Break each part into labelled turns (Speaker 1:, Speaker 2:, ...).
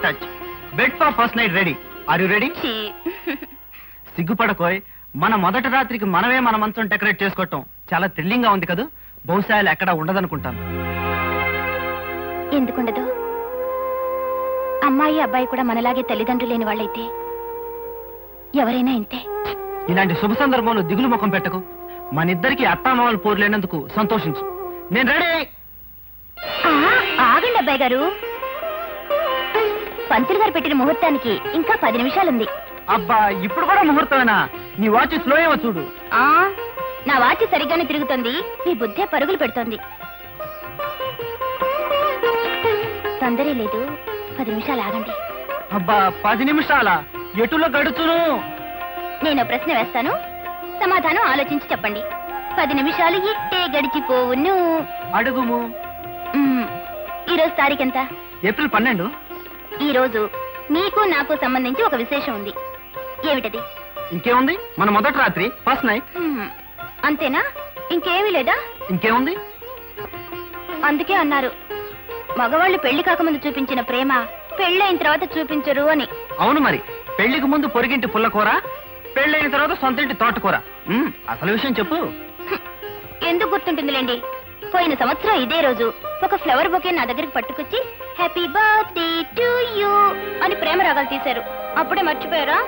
Speaker 1: Finishing touch. Bed for first night ready. Are you ready? సిగ్గుపడకోయ్. మన మొదటి రాత్రికి మనమే మన మంచం డెకరేట్ చేసుకోవటం చాలా థ్రిల్లింగ్ గా ఉంది కదా. బహుశా ఎక్కడా ఉండదనుకుంటాను.
Speaker 2: ఎందుకుండదు? అమ్మాయి అబ్బాయి కూడా మనలాగే తల్లిదండ్రులు లేని వాళ్ళైతే ఎవరైనా ఇంతే.
Speaker 1: ఇలాంటి శుభ సందర్భంలో దిగులు ముఖం పెట్టకు. మన ఇద్దరికి అత్తామామలు పోరులేనందుకు సంతోషించు. నేను రెడీ.
Speaker 2: ఆగండి అబ్బాయి గారు, పంతులు గారు పెట్టిన ముహూర్తానికి ఇంకా 10 నిమిషాలుంది.
Speaker 1: అబ్బా, ఇప్పుడు కూడా ముహూర్తమేనా? నీ వాచ్ స్లో ఏమో చూడు.
Speaker 2: నా వాచ్ సరిగ్గానే తిరుగుతుంది, మీ బుద్ధే పరుగులు పెడుతోంది. తొందరే లేదు, 10 నిమిషాలు ఆగండి.
Speaker 1: అబ్బా, 10 నిమిషాలా? ఎటులో గడుచును?
Speaker 2: నేను ప్రశ్న వేస్తాను, సమాధానం ఆలోచించి చెప్పండి. 10 నిమిషాలు ఇట్టే గడిచిపోవును.
Speaker 1: అడుగుము.
Speaker 2: ఈరోజు తారీఖెంత?
Speaker 1: ఏప్రిల్ 12.
Speaker 2: ఈ రోజు నీకు నాకు సంబంధించి ఒక విశేషం ఉంది. ఏమిటది?
Speaker 1: ఇంకేముంది, మన మొదటి రాత్రి, ఫస్ట్ నైట్.
Speaker 2: అంతేనా? ఇంకేమీ లేదా?
Speaker 1: ఇంకేముంది.
Speaker 2: అందుకే అన్నారు, మగవాళ్ళు పెళ్లి కాకముందు చూపించిన ప్రేమ పెళ్ళైన తర్వాత చూపించరు అని.
Speaker 1: అవును మరి, పెళ్లికి ముందు పొరిగింటి పుల్లకూర, పెళ్ళైన తర్వాత సొంతింటి తోటకూర. అసలు విషయం చెప్పు.
Speaker 2: ఎందుకు గుర్తుంటుందిలేండి. పోయిన సంవత్సరం ఇదే రోజు ఒక ఫ్లవర్ బొకే నా దగ్గరికి పట్టుకొచ్చి హ్యాపీ బర్త్డే టు యూ అని ప్రేమ రాగాలు తీశారు. అప్పుడే మర్చిపోయారా?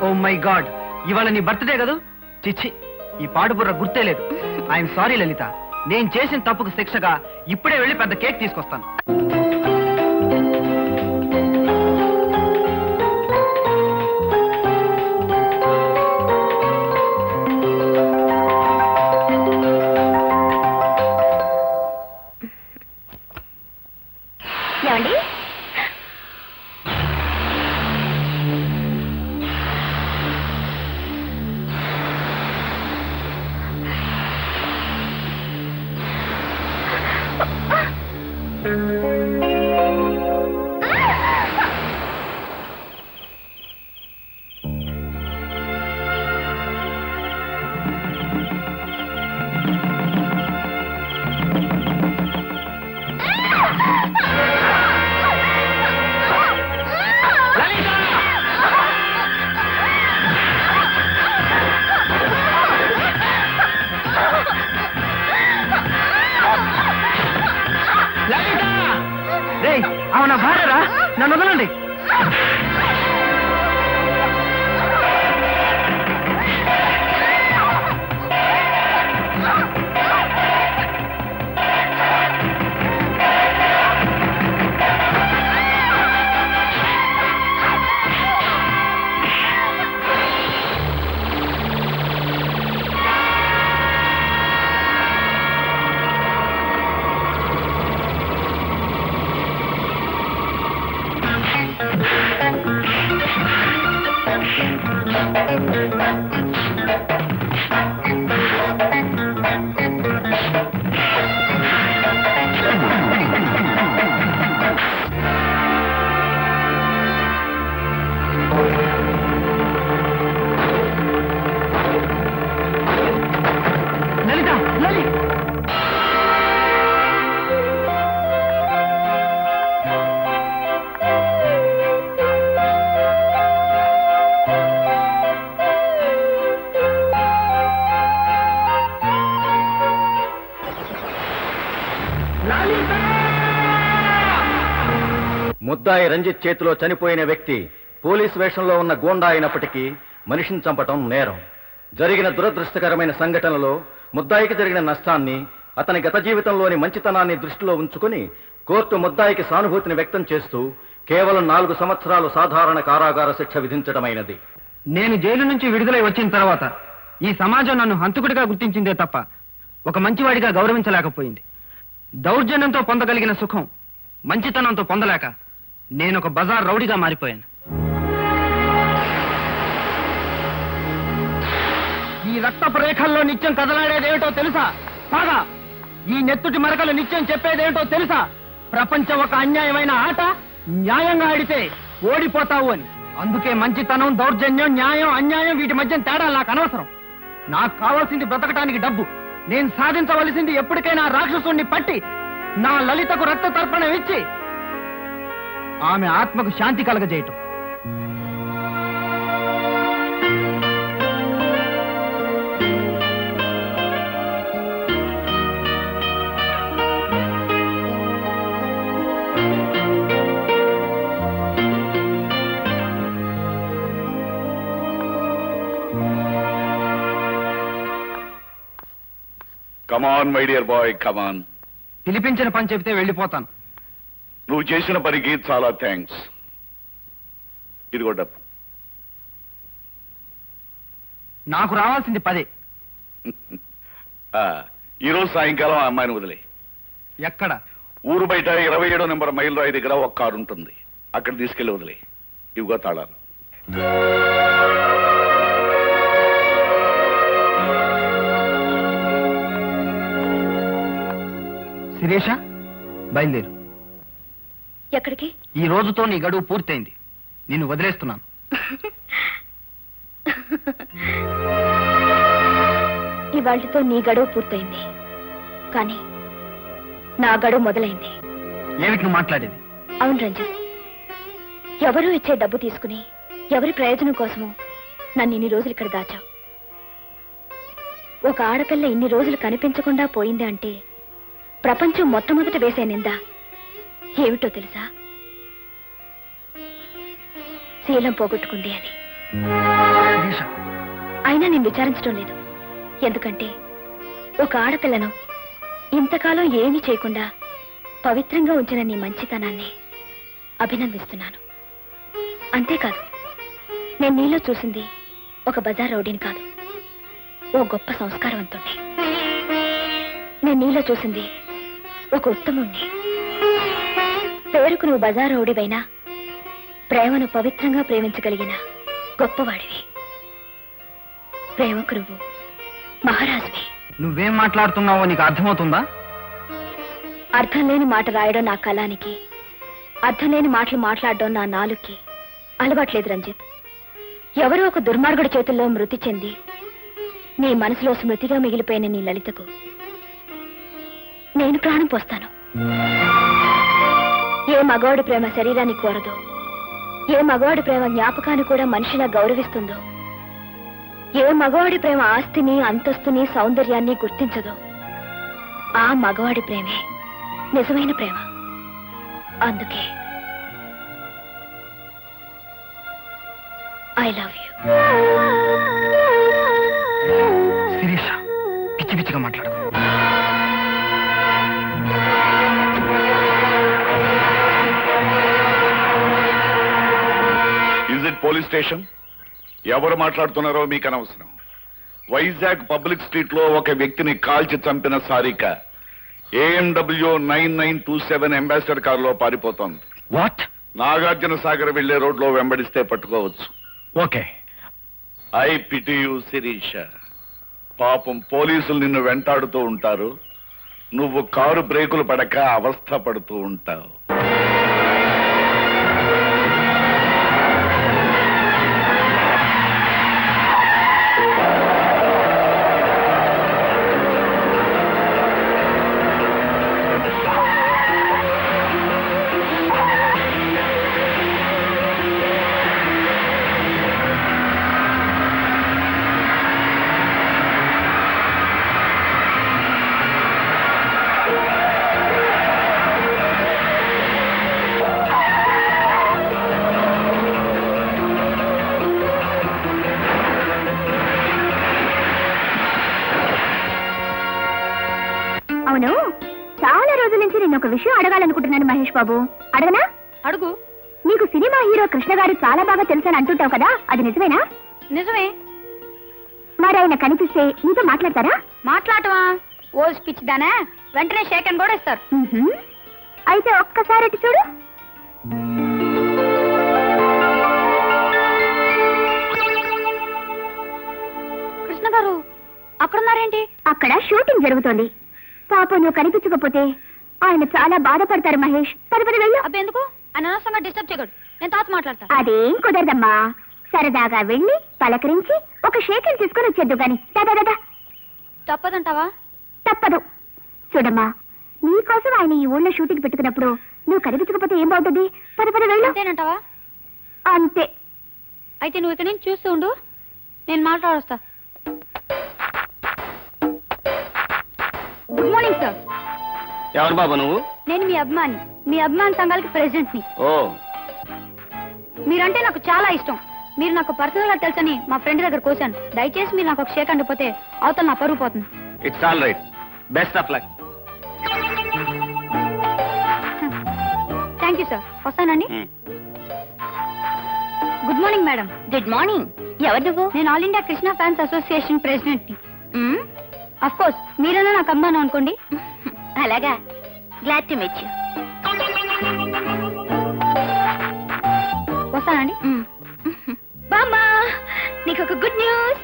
Speaker 1: ఓ మై గాడ్, ఇవాళ నీ బర్త్డే కదా. చిచ్చి, ఈ పాడుబుర్ర గుర్తే లేదు. ఐఎమ్ సారీ లలిత. నేను చేసిన తప్పుకు శిక్షగా ఇప్పుడే వెళ్ళి పెద్ద కేక్ తీసుకొస్తాను.
Speaker 2: ఏమండి,
Speaker 1: అవునా భార్యరా? నన్ను వదలండి. లలిత, లలి.
Speaker 3: ముద్దాయి రంజిత్ చేతిలో చనిపోయిన వ్యక్తి పోలీస్ వేషంలో ఉన్న గూండా అయినప్పటికీ మనిషిని చంపటం నేరం. జరిగిన దురదృష్టకరమైన సంఘటనలో ముద్దాయికి జరిగిన నష్టాన్ని, అతని గత జీవితంలోని మంచితనాన్ని దృష్టిలో ఉంచుకుని కోర్టు ముద్దాయికి సానుభూతిని వ్యక్తం చేస్తూ కేవలం 4 సంవత్సరాలు సాధారణ కారాగార శిక్ష విధించడమైనది.
Speaker 1: నేను జైలు నుంచి విడుదలై వచ్చిన తర్వాత ఈ సమాజం నన్ను హంతకుడిగా గుర్తించిందే తప్ప ఒక మంచివాడిగా గౌరవించలేకపోయింది. దౌర్జన్యంతో పొందగలిగిన సుఖం మంచితనంతో పొందలేక నేను ఒక బజార్ రౌడీగా మారిపోయాను. ఈ రక్తపు రేఖల్లో నిత్యం కదలాడేదేమిటో తెలుసా? బాగా ఈ నెత్తుటి మరకలు నిత్యం చెప్పేదేమిటో తెలుసా? ప్రపంచం ఒక అన్యాయమైన ఆట, న్యాయంగా ఆడితే ఓడిపోతావు అని. అందుకే మంచితనం, దౌర్జన్యం, న్యాయం, అన్యాయం వీటి మధ్య తేడా నాకు అనవసరం. నాకు కావాల్సింది బ్రతకటానికి డబ్బు. నేను సాధించవలసింది ఎప్పటికైనా రాక్షసుణ్ణి పట్టి నా లలితకు రక్త తర్పణం ఇచ్చి ఆమె ఆత్మకు శాంతి కలగజేయటం.
Speaker 4: కమాన్ మై డియర్ బాయ్, కమాన్.
Speaker 1: పిలిపించిన పని చెబితే వెళ్ళిపోతాను.
Speaker 4: నువ్వు చేసిన పనికి చాలా థ్యాంక్స్. ఇదిగో డబ్బు.
Speaker 1: నాకు రావాల్సింది 10.
Speaker 4: ఈరోజు సాయంకాలం ఆ అమ్మాయిని వదిలే.
Speaker 1: ఎక్కడ?
Speaker 4: ఊరు బయట 27 నెంబర్ మైల్ రాయి దగ్గర ఒక కారు ఉంటుంది, అక్కడ తీసుకెళ్లి వదిలే. ఇవిగో తాళాలు.
Speaker 1: శిరీష, బయలుదేరు.
Speaker 2: ఎక్కడికి?
Speaker 1: ఈ రోజుతో నీ గడువు పూర్తయింది. నిన్ను వదిలేస్తున్నాను.
Speaker 2: ఇవాళ్టితో నీ గడువు పూర్తయింది, కానీ నా గడువు మొదలైంది.
Speaker 1: ఏమిటి నువ్వు మాట్లాడేది?
Speaker 2: అవును రంజిత్, ఎవరూ ఇచ్చే డబ్బు తీసుకుని ఎవరి ప్రయోజనం కోసమో నన్ను ఇన్ని రోజులు ఇక్కడ దాచావు. ఒక ఆడపిల్ల ఇన్ని రోజులు కనిపించకుండా పోయింది అంటే ప్రపంచం మొట్టమొదట వేసే నింద ఏమిటో తెలుసా? శీలం పోగొట్టుకుంది అని. అయినా నేను విచారించడం లేదు. ఎందుకంటే ఒక ఆడపిల్లను ఇంతకాలం ఏమీ చేయకుండా పవిత్రంగా ఉంచిన నీ మంచితనాన్ని అభినందిస్తున్నాను. అంతేకాదు, నేను నీలో చూసింది ఒక బజార్ రౌడీని కాదు, ఓ గొప్ప సంస్కారవంతుణ్ణి. నేను నీలో చూసింది ఒక ఉత్తముణ్ణి. పేరుకు నువ్వు బజార్ రౌడీవైనా ప్రేమను పవిత్రంగా ప్రేమించగలిగిన గొప్పవాడివి. ప్రేమకు నువ్వు మహారాజువి.
Speaker 1: నువ్వేం మాట్లాడుతున్నావో నీకు అర్థమవుతుందా?
Speaker 2: అర్థం లేని మాట రాయడం నా కళానికి, అర్థం లేని మాటలు మాట్లాడడం నా నాలుగుకి అలవాట్లేదు రంజిత్. ఎవరో ఒక దుర్మార్గుడి చేతుల్లో మృతి చెంది నీ మనసులో స్మృతిగా మిగిలిపోయిన నీ లలితకు నేను ప్రాణం పోస్తాను. ఏ మగవాడి ప్రేమ శరీరాన్ని కోరదో, ఏ మగవాడి ప్రేమ జ్ఞాపకాన్ని కూడా మనిషిలా గౌరవిస్తుందో, ఏ మగవాడి ప్రేమ ఆస్తిని, అంతస్తుని, సౌందర్యాన్ని గుర్తించదో, ఆ మగవాడి ప్రేమే నిజమైన ప్రేమ. అందుకే ఐ లవ్ యూ.
Speaker 1: శిరీష, పిచ్చి పిచ్చిగా మాట్లాడు.
Speaker 4: Is it police station? ఎవరు మాట్లాడుతున్నారో మీకు అనవసరం. వైజాగ్ పబ్లిక్ స్ట్రీట్ లో ఒక వ్యక్తిని కాల్చి చంపిన సారిక AMW 9927 అంబాసిడర్ కారులో పారిపోతోంది.
Speaker 1: వాట్?
Speaker 4: నాగార్జున సాగర్ వెళ్లే రోడ్లో వెంబడిస్తే పట్టుకోవచ్చు.
Speaker 1: Okay.
Speaker 4: I pity you Sirisha. పాపం పోలీసులు నిన్ను వెంటాడుతూ ఉంటారు, నువ్వు కారు బ్రేకులు పడక అవస్థ పడుతూ ఉంటావు.
Speaker 2: అవును, చాలా రోజుల నుంచి నేను ఒక విషయం అడగాలనుకుంటున్నాను మహేష్ బాబు. అడగనా? అడుగు. నీకు సినిమా హీరో కృష్ణ గారు చాలా బాగా తెలుసని అంటుంటావు కదా, అది నిజమేనా? నిజమే. మరి ఆయన కనిపిస్తే నీతో మాట్లాడతారా? మాట్లాడటమా? ఓ స్పీచ్ దానా, వెంటనే షేక్ అని కూడా ఇస్తారు. అయితే ఒక్కసారి అటు చూడు. కృష్ణ గారు అక్కడున్నారేంటి? అక్కడ షూటింగ్ జరుగుతోంది. పాపం నువ్వు కనిపించకపోతే ఆయన చాలా బాధపడతారు మహేష్. పది వెళ్ళు. అబ్బెందుకు? అనవసరంగా డిస్టర్బ్ చేయకూడదు. నేను తాత మాట్లాడతా. అదేం కుదరదమ్మా. సరదాగా వెళ్ళి పలకరించి ఒక షేకిల్ తీసుకొని వచ్చేద్దు గాని. దాదా తప్పదంటావా? తప్పదు. చూడమ్మా, నీకోసం ఆయన ఈ ఊళ్ళో షూటింగ్ పెట్టుకున్నప్పుడు నువ్వు కనిపించకపోతే ఏం బాగుంటుంది? పద పద వెళ్ళు.
Speaker 5: అంతేనంటావా?
Speaker 2: అంతే.
Speaker 5: అయితే నువ్వు ఇక్కడ నుంచి చూస్తూ ఉండు, నేను మాట్లాడొస్తా. Good morning sir.
Speaker 1: ఎవరు బాబు నువ్వు?
Speaker 5: నేను మీ అభిమాని సంఘాలకి ప్రెసిడెంట్ని.
Speaker 1: ఓ,
Speaker 5: మీరంటే నాకు చాలా ఇష్టం. మీరు నాకు పర్సనల్ గా తెలుసని మా ఫ్రెండ్ దగ్గర కోశాను. దయచేసి మీరు నాకు ఒక షేక్ అండిపోతే అవతల నా పరుగు పోతుంది.
Speaker 1: It's all right. Best of luck.
Speaker 5: Thank you sir. వస్తానండి. Good morning madam.
Speaker 2: Good morning. ఎవరు నువ్వు?
Speaker 5: నేను all India Krishna fans association president ని. అఫ్ కోర్స్ మీరైనా నాకు అమ్మాను అనుకోండి.
Speaker 2: అలాగా, గ్లాడ్ టు మీట్ యు.
Speaker 5: వస్తానండి.
Speaker 2: బామ్మా, నీకు ఒక గుడ్ న్యూస్.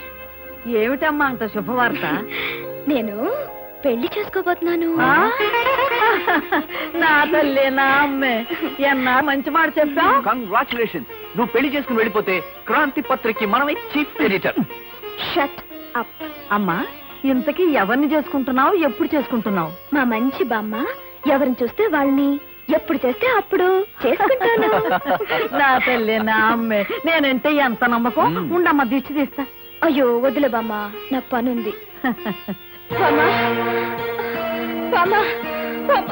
Speaker 6: ఏమిటమ్మా అంత శుభవార్త?
Speaker 2: నేను పెళ్లి చేసుకోబోతున్నాను.
Speaker 6: నా తల్లి, నా అమ్మే, ఎన్నా మంచి మాట చెప్పావు.
Speaker 1: కంగ్రాచులేషన్స్. నువ్వు పెళ్లి చేసుకుని వెళ్ళిపోతే క్రాంతి పత్రికకి మనమే చీఫ్ ఎడిటర్.
Speaker 2: Shut up.
Speaker 6: అమ్మా, ఇంతకీ ఎవరిని చేసుకుంటున్నావు, ఎప్పుడు చేసుకుంటున్నావు?
Speaker 2: మా మంచి బామ్మ ఎవరిని చూస్తే వాళ్ళని, ఎప్పుడు చేస్తే అప్పుడు చేసుకుంటాను.
Speaker 6: నా తల్లి, నా అమ్మే, నేనంటే ఎంత నమ్మకం. ఉండమ్మా, దిష్టి తీస్తా.
Speaker 2: అయ్యో వదిలే బామ్మ, నాకు పనుంది. బామ్మ, బామ్మ, బామ్మ.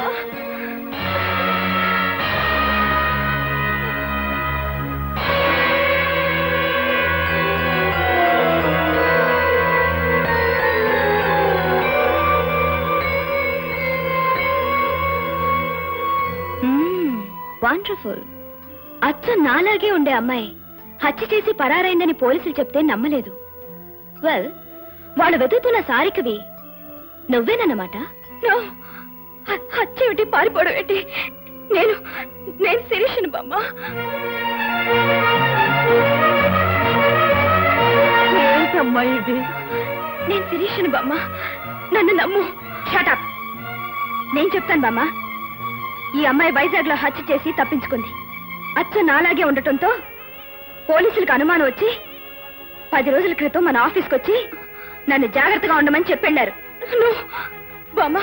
Speaker 2: వండర్ఫుల్. అచ్చ నాలాగే ఉండే అమ్మాయి హత్య చేసి పరారైందని పోలీసులు చెప్తే నమ్మలేదు. వెల్, వాళ్ళు వెతుకుతున్న సారికవి నువ్వేనన్నమాట. హత్య ఏమిటి, పారిపోవడం ఏంటి? నేను శిరీషను బామ్మ.
Speaker 6: ఏంటమ్మా ఇది?
Speaker 2: నేను శిరీషను బామ్మ, నన్ను నమ్ము. షటప్. నేను చెప్తాను బామ్మ. ఈ అమ్మాయి వైజాగ్ లో హత్య చేసి తప్పించుకుంది. అచ్చ నాలాగే ఉండటంతో పోలీసులకు అనుమానం వచ్చి 10 రోజుల క్రితం మన ఆఫీస్కి వచ్చి నన్ను జాగ్రత్తగా ఉండమని చెప్పెళ్ళారు. బామ్మ,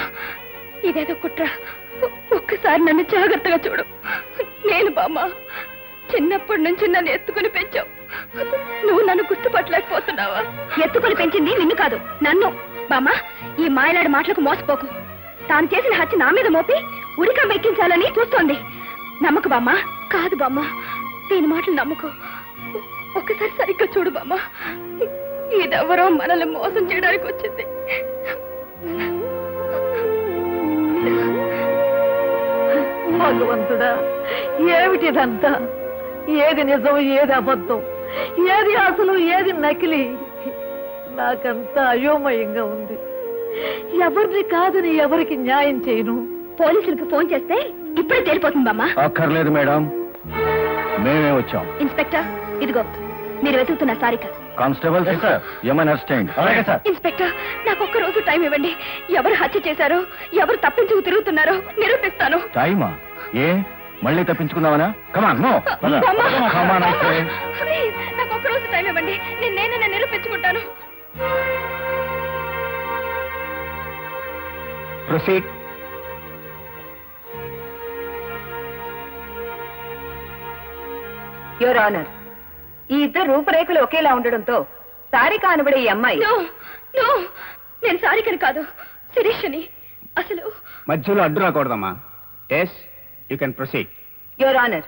Speaker 2: ఇదేదో కుట్ర. ఒక్కసారి నన్ను జాగ్రత్తగా చూడు. నేను బామ్మ, చిన్నప్పటి నుంచి నన్ను ఎత్తుకుని పెంచావు. నువ్వు నన్ను గుర్తుపట్టలేకపోతున్నావా? ఎత్తుకుని పెంచింది నిన్ను కాదు, నన్ను. బామ్మ, ఈ మాయలాడి మాటలకు మోసపోకు. తాను చేసిన హత్య నా మీద మోపి ఉరికం ఎక్కించాలని చూస్తోంది. నమ్మకు బామ్మ. కాదు బామ్మ, దీని మాటలు నమ్మకు. ఒక్కసారి సరిగ్గా చూడు బామ్మ. ఇదెవరో మనల్ని మోసం చేయడానికి వచ్చింది.
Speaker 6: భగవంతుడా, ఏమిటిదంతా? ఏది నిజం, ఏది అబద్ధం, ఏది అసలు, ఏది నకిలీ? నాకంతా అయోమయంగా ఉంది. ఎవరిని కాదని ఎవరికి న్యాయం చేయను.
Speaker 2: పోలీసులకు ఫోన్ చేస్తే ఇప్పుడే తేలిపోతుంది బామ్మ.
Speaker 3: అక్కర్లేదు మేడం, మేమే వచ్చాం.
Speaker 2: ఇన్స్పెక్టర్, ఇదిగో మీరు వెతుకుతున్న సారిక.
Speaker 3: కానిస్టేబుల్ సార్, ఏమైనా అరెస్టెంట్? అలాగే సార్.
Speaker 2: ఇన్స్పెక్టర్, నాకు ఒక్క రోజు టైం ఇవ్వండి. ఎవరు హత్య చేశారో, ఎవరు తప్పించుకు తిరుగుతున్నారో నిరూపిస్తాను.
Speaker 3: టైమా? ఏ, మళ్ళీ తప్పించుకుందామనా? కమాన్, నో.
Speaker 2: బామ్మ, ప్లీజ్, నాకు ఒక్క రోజు టైం ఇవ్వండి. నేనే నిరూపించుకుంటాను.
Speaker 3: ప్రొసీడ్.
Speaker 6: యువర్ ఆనర్, ఈ ఇద్దరు రూపురేఖలు ఒకేలా ఉండడంతో సారిక అనబడే ఈ అమ్మాయి.
Speaker 2: నేను సారికని కాదు, శిరీషని. అసలు
Speaker 1: మధ్యలో అడ్డు రాకూడదమ్మా. Yes, you can proceed.
Speaker 6: Your honour,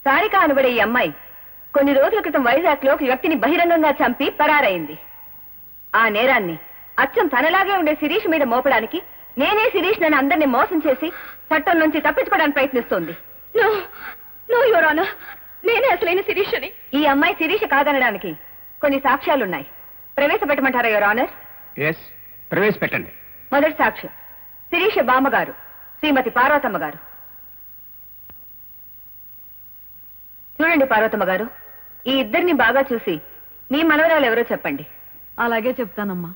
Speaker 6: Sarika అనబడే ఈ అమ్మాయి కొన్ని రోజుల క్రితం వైజాగ్ లో ఒక వ్యక్తిని బహిరంగంగా చంపి పరారైంది. ఆ నేరాన్ని అచ్చం తనలాగే ఉండే శిరీష్ మీద మోపడానికి నేనే శిరీష్ నన్ను అందరినీ మోసం చేసి చట్టం నుంచి తప్పించుకోవడానికి ప్రయత్నిస్తోంది.
Speaker 2: నో యువర్ ఆనర్, నేనే అసలైన శిరీషని.
Speaker 6: ఈ అమ్మాయి శిరీష కాదనడానికి కొన్ని సాక్ష్యాలున్నాయి. ప్రవేశపెట్టమంటారా యువర్ ఆనర్?
Speaker 1: ఎస్, ప్రవేశపెట్టండి.
Speaker 6: మొదటి సాక్ష్యం శిరీష బామ్మగారు శ్రీమతి పార్వతమ్మ గారు. చూడండి పార్వతమ్మ గారు, ఈ ఇద్దరిని బాగా చూసి మీ మనవరాలు ఎవరో చెప్పండి.
Speaker 7: అలాగే చెప్తానమ్మా.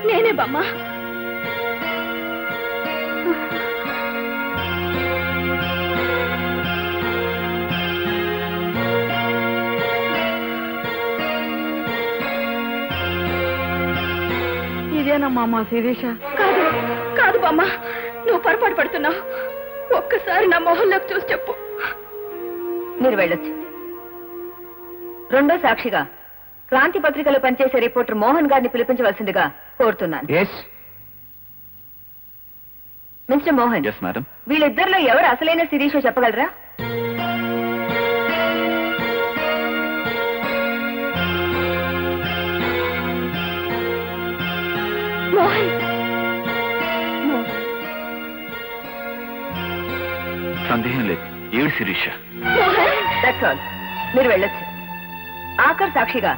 Speaker 2: నేనే బామ్మ.
Speaker 7: ఇదేనమ్మా మా శిరీష.
Speaker 2: కాదు కాదు బామ్మ, నువ్వు పొరపాటు పడుతున్నావు. ఒక్కసారి నా మొహంలోకి చూసి చెప్పు.
Speaker 6: మీరు వెళ్ళొచ్చు. రెండో సాక్షిగా క్రాంతి పత్రికలో పనిచేసే రిపోర్టర్ మోహన్ గారిని పిలిపించవలసిందిగా కోరుతున్నాను. Mister Mohan,
Speaker 3: madam.
Speaker 6: వీళ్ళిద్దరిలో ఎవరు అసలైన శిరీషో చెప్పగలరా?
Speaker 2: మోహన్,
Speaker 3: సందేహం లేదు, ఏడు శిరీష.
Speaker 6: That's all. మీరు వెళ్ళొచ్చు. ఆఖర్ సాక్షిగా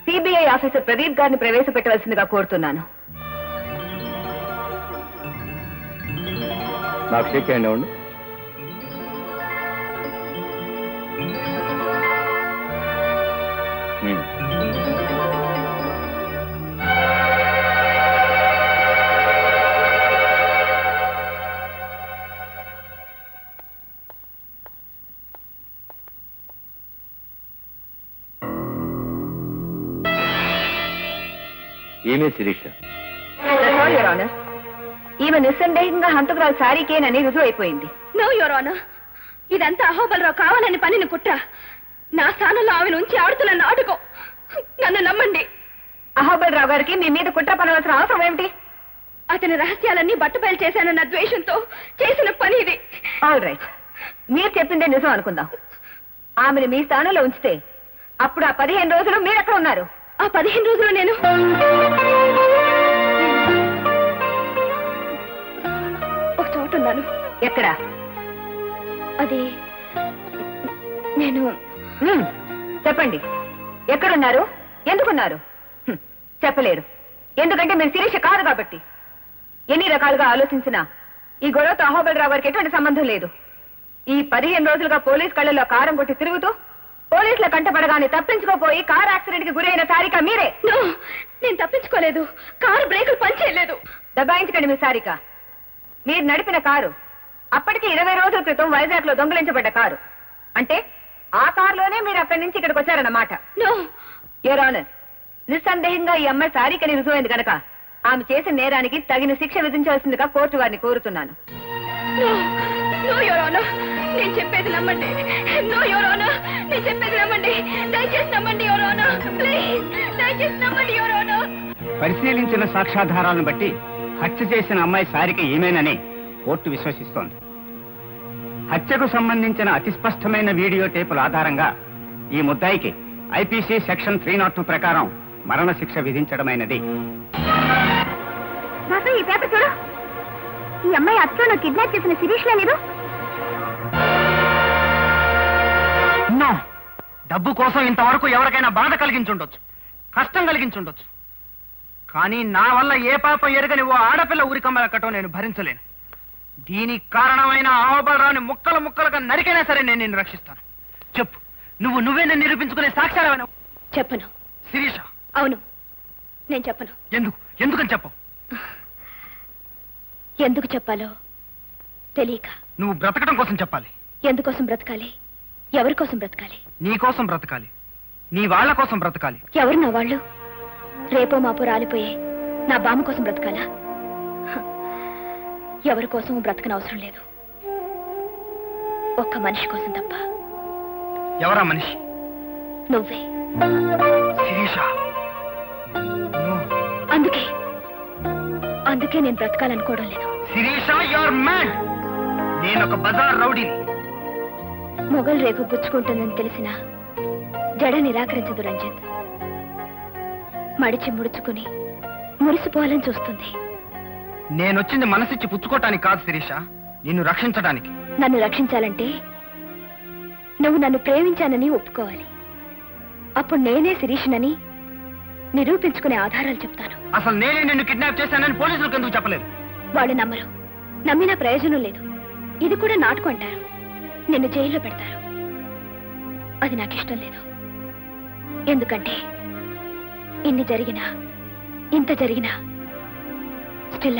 Speaker 6: సిబిఐ ఆఫీసర్ ప్రదీప్ గారిని ప్రవేశపెట్టవలసిందిగా కోరుతున్నాను.
Speaker 3: నాకు షేక్ హ్యాండ్ ఇవ్వండి. ఏమే Sirisha?
Speaker 6: That's all, Your Honor. ఈమె నిస్సందేహంగా హంతకురాలు సారీకేనని రుజువు అయిపోయింది.
Speaker 2: నో యువర్ ఆనర్, ఇదంతా అహోబలరావు కావాలని పనిని కుట్ర. నా స్థానంలో ఆమెను ఉంచి ఆడుతున్న నాటకం. నన్ను నమ్మండి.
Speaker 6: అహోబలరావు గారికి మీ మీద కుట్ర పనవలసిన అవసరం ఏమిటి?
Speaker 2: అతని రహస్యాలన్నీ బట్టబయలు చేశానన్న ద్వేషంతో చేసిన పని ఇది.
Speaker 6: ఆల్ రైట్, మీరు చెప్పిందే నిజం అనుకుందాం. ఆమెను మీ స్థానంలో ఉంచితే అప్పుడు ఆ 15 రోజులు మీరెక్కడ ఉన్నారు?
Speaker 2: ఆ 15 రోజులు నేను ఒక చోట ఉన్నాను.
Speaker 6: ఎక్కడ?
Speaker 2: అది నేను
Speaker 6: చెప్పండి. ఎక్కడున్నారు? ఎందుకున్నారు? చెప్పలేరు. ఎందుకంటే మీరు శిరీష కాదు కాబట్టి. ఎన్ని రకాలుగా ఆలోచించినా ఈ గొడవతో అహోబలరావు గారికి ఎటువంటి సంబంధం లేదు. ఈ 15 రోజులుగా పోలీస్ కళ్ళల్లో కారం కొట్టి తిరుగుతూ పోలీసుల కంటపడగానే తప్పించుకోపోయి కారు యాక్సిడెంట్ కి గురైన సారిక మీరే.
Speaker 2: నేను తప్పించుకోలేదు. కారు బ్రేకులు పనిచేయలేదు.
Speaker 6: దబాయించకండి మీ సారిక. మీరు నడిపిన కారు అప్పటికి 20 రోజుల క్రితం వైజాగ్ లో దొంగిలించబడ్డ కారు. అంటే ఆ కారులోనే మీరు అక్కడి నుంచి ఇక్కడికి వచ్చారన్నమాట. యువర్ ఆనర్, నిస్సందేహంగా ఈ అమ్మాయి సారికని రుజువైంది కనుక ఆమె చేసిన నేరానికి తగిన శిక్ష విధించవలసిందిగా కోర్టు వారిని కోరుతున్నాను.
Speaker 2: నేను చెప్పేది నమ్మండి. నో యువర్ ఆనర్, నేను చెప్పేది నమ్మండి. దయచేసి నమ్మండి యువర్ ఆనర్. ప్లీజ్ దయచేసి నమ్మండి యువర్ ఆనర్.
Speaker 1: పరిశీలించిన సాక్ష్యాధారాలను బట్టి హత్య చేసిన అమ్మాయి సారిక ఈమెనని కోర్టు విశ్వసిస్తోంది. హత్యకు సంబంధించిన అతి స్పష్టమైన వీడియో టేపుల ఆధారంగా ఈ ముద్దాయికి ఐపీసీ సెక్షన్ 302 ప్రకారం మరణశిక్ష విధించడమైనది.
Speaker 2: ఈ పేపర్ చూడు. ఈ అమ్మాయి అచ్చను కిడ్నాప్ చేసిన శిరీష్ లేదు.
Speaker 1: డబ్బు కోసం ఇంతవరకు ఎవరికైనా బాధ కలిగించుండొచ్చు, కష్టం కలిగించుండొచ్చు. కానీ నా వల్ల ఏ పాపం ఎరగని ఓ ఆడపిల్ల ఊరికమ్మలక్కటం నేను భరించలేను. దీనికి కారణమైన అహోబలరావుని ముక్కలు ముక్కలుగా నరికైనా సరే నేను నిన్ను రక్షిస్తాను. చెప్పు, నువ్వే నన్ను నిరూపించుకునే సాక్ష్యాలవైనా?
Speaker 2: చెప్పను.
Speaker 1: శిరీష?
Speaker 2: అవును, నేను చెప్పను.
Speaker 1: ఎందుకని చెప్పు?
Speaker 2: ఎందుకు చెప్పాలో తెలియక.
Speaker 1: నువ్వు బ్రతకడం కోసం చెప్పాలి.
Speaker 2: ఎందుకోసం బ్రతకాలి? ఎవరి కోసం బ్రతకాలి?
Speaker 1: నీ కోసం బ్రతకాలి, నీ వాళ్ళ కోసం బ్రతకాలి.
Speaker 2: ఎవరు నా వాళ్ళు? రేపో మాపో రాలిపోయే నా బామ్మ కోసం బ్రతకాలా? ఎవరి కోసం బ్రతకనవసరం లేదు. ఒక్క మనిషి కోసం తప్ప.
Speaker 1: ఎవరా మనిషి?
Speaker 2: నువ్వే.
Speaker 1: శిరీష,
Speaker 2: అందుకే నేను బ్రతకాలనుకోవడం లేదు.
Speaker 1: Sirisha, your mad. నేను ఒక బజార్ రౌడీని.
Speaker 2: మొగల్ రేకు గుచ్చుకుంటుందని తెలిసినా జడ నిరాకరించదు రంజిత్. మడిచి ముడుచుకుని మురిసిపోవాలని చూస్తుంది.
Speaker 1: నేనొచ్చింది మనసిచ్చి పుచ్చుకోవటానికి కాదు శిరీష, నిన్ను రక్షించడానికి.
Speaker 2: నన్ను రక్షించాలంటే నువ్వు నన్ను ప్రేమించానని ఒప్పుకోవాలి. అప్పుడు నేనే శిరీషనని నిరూపించుకునే ఆధారాలు చెప్తాను.
Speaker 1: అసలు నేనే నిన్ను కిడ్నాప్ చేశానని పోలీసులకు ఎందుకు చెప్పలేదు?
Speaker 2: వాళ్ళు నమ్మరు. నమ్మినా ప్రయోజనం లేదు. ఇది కూడా నాటకం అంటారు. నిన్ను జైల్లో పెడతారు. అది నాకు ఇష్టం లేదు. ఎందుకంటే ఇన్ని జరిగినా, ఇంత జరిగినా స్టిల్